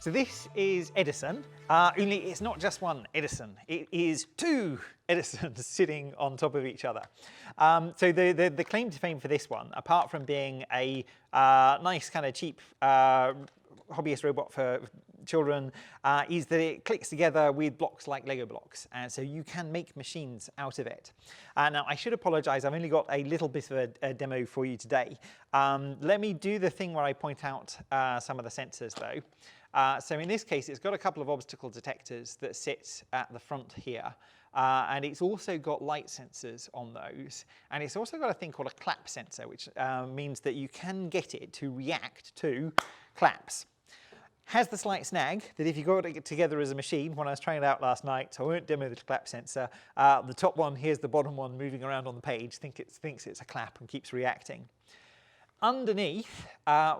So this is Edison, only it's not just one Edison, it is two Edisons sitting on top of each other. So the claim to fame for this one, apart from being a nice kind of cheap hobbyist robot for children, is that it clicks together with blocks like Lego blocks, and so you can make machines out of it. Now I should apologise, I've only got a little bit of a demo for you today. Let me do the thing where I point out some of the sensors though. So in this case, it's got a couple of obstacle detectors that sit at the front here. And it's also got light sensors on those. And it's also got a thing called a clap sensor, which means that you can get it to react to claps. Has the slight snag that if you got it together as a machine, when I was trying it out last night, so I won't demo the clap sensor, the top one, here's the bottom one moving around on the page, thinks it's a clap and keeps reacting. Underneath,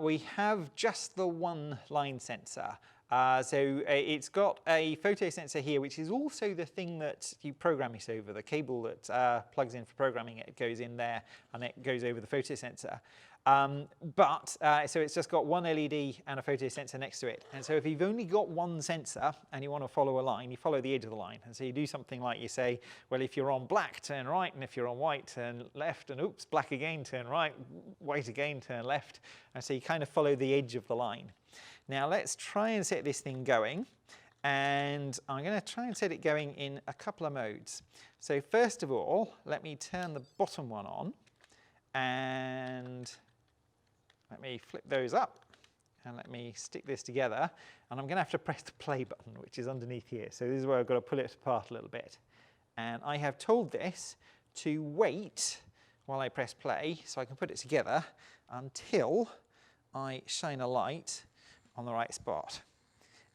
we have just the one line sensor. So it's got a photo sensor here, which is also the thing that you program it over. The cable that plugs in for programming it goes in there, and it goes over the photo sensor. So it's just got one LED and a photo sensor next to it. And so if you've only got one sensor and you want to follow a line, you follow the edge of the line. And so you do something like you say, well, if you're on black, turn right, and if you're on white, turn left, and oops, black again, turn right, white again, turn left. And so you kind of follow the edge of the line. Now let's try and set this thing going. And I'm going to try and set it going in a couple of modes. So first of all, let me turn the bottom one on, and let me flip those up, and let me stick this together. And I'm going to have to press the play button, which is underneath here. So this is where I've got to pull it apart a little bit. And I have told this to wait while I press play, so I can put it together until I shine a light on the right spot.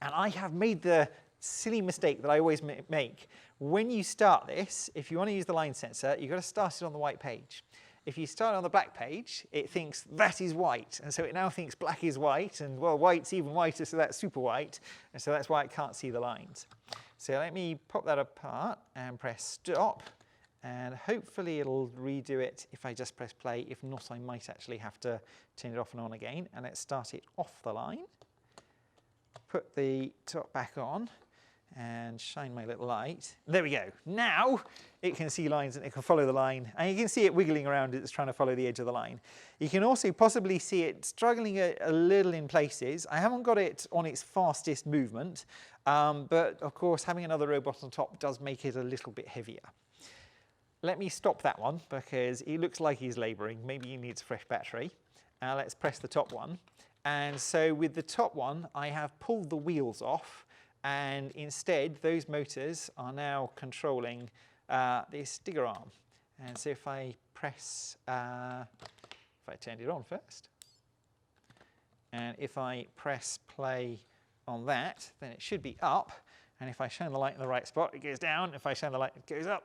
And I have made the silly mistake that I always make. When you start this, if you want to use the line sensor, you've got to start it on the white page. If you start on the black page, it thinks that is white, and so it now thinks black is white, and well, white's even whiter, so that's super white, and so that's why it can't see the lines. So let me pop that apart and press stop, and hopefully it'll redo it if I just press play. If not, I might actually have to turn it off and on again, and let's start it off the line. Put the top back on and shine my little light. There we go. Now it can see lines and it can follow the line, and you can see it wiggling around as it's trying to follow the edge of the line. You can also possibly see it struggling a little in places. I haven't got it on its fastest movement, but of course having another robot on top does make it a little bit heavier. Let me stop that one because it looks like he's labouring. Maybe he needs a fresh battery. Let's press the top one. And so with the top one, I have pulled the wheels off, and instead those motors are now controlling this digger arm. And so if I press, if I turned it on first, and if I press play on that, then it should be up. And if I shine the light in the right spot, it goes down. If I shine the light, it goes up,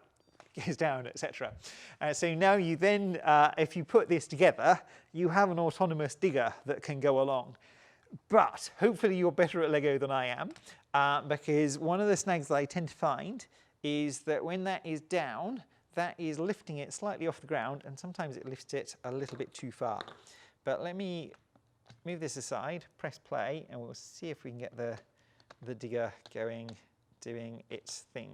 it goes down, etc. So now you then, if you put this together, you have an autonomous digger that can go along. But hopefully you're better at Lego than I am, because one of the snags that I tend to find is that when that is down, that is lifting it slightly off the ground, and sometimes it lifts it a little bit too far. But let me move this aside, press play, and we'll see if we can get the digger going, doing its thing.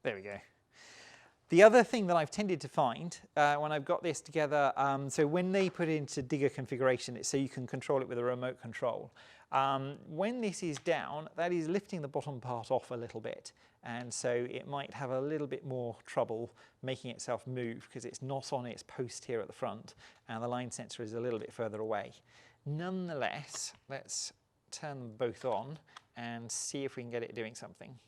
There we go. The other thing that I've tended to find when I've got this together, so when they put it into digger configuration, it's so you can control it with a remote control. When this is down, that is lifting the bottom part off a little bit, and so it might have a little bit more trouble making itself move because it's not on its post here at the front, and the line sensor is a little bit further away. Nonetheless, let's turn them both on and see if we can get it doing something.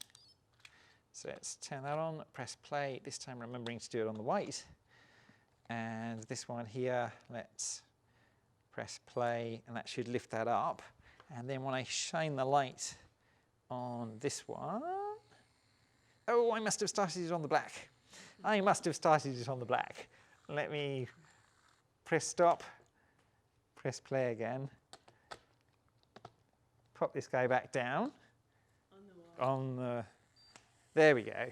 So let's turn that on, press play, this time remembering to do it on the white. And this one here, let's press play, and that should lift that up. And then when I shine the light on this one, oh, I must have started it on the black. I must have started it on the black. Let me press stop, press play again, pop this guy back down on the there we go.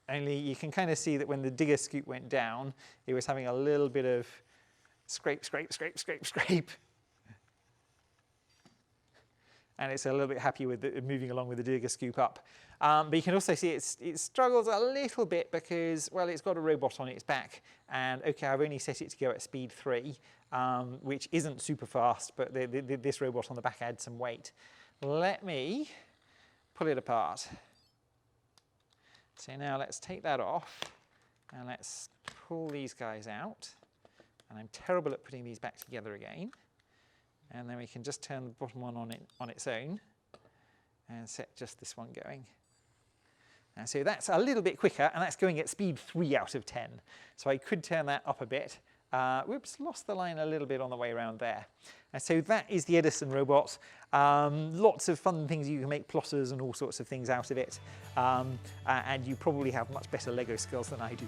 only you can kind of see that when the digger scoop went down, it was having a little bit of scrape, scrape, scrape, scrape, scrape. And it's a little bit happy with moving along with the digger scoop up. But you can also see it struggles a little bit because, well, it's got a robot on its back. And okay, I've only set it to go at speed 3, which isn't super fast, but this robot on the back adds some weight. Let me pull it apart. So now let's take that off and let's pull these guys out. And I'm terrible at putting these back together again. And then we can just turn the bottom one on its own and set just this one going. And so that's a little bit quicker, and that's going at speed 3 out of 10. So I could turn that up a bit. Whoops, lost the line a little bit on the way around there. And so that is the Edison robot. Lots of fun things. You can make plotters and all sorts of things out of it. And you probably have much better Lego skills than I do.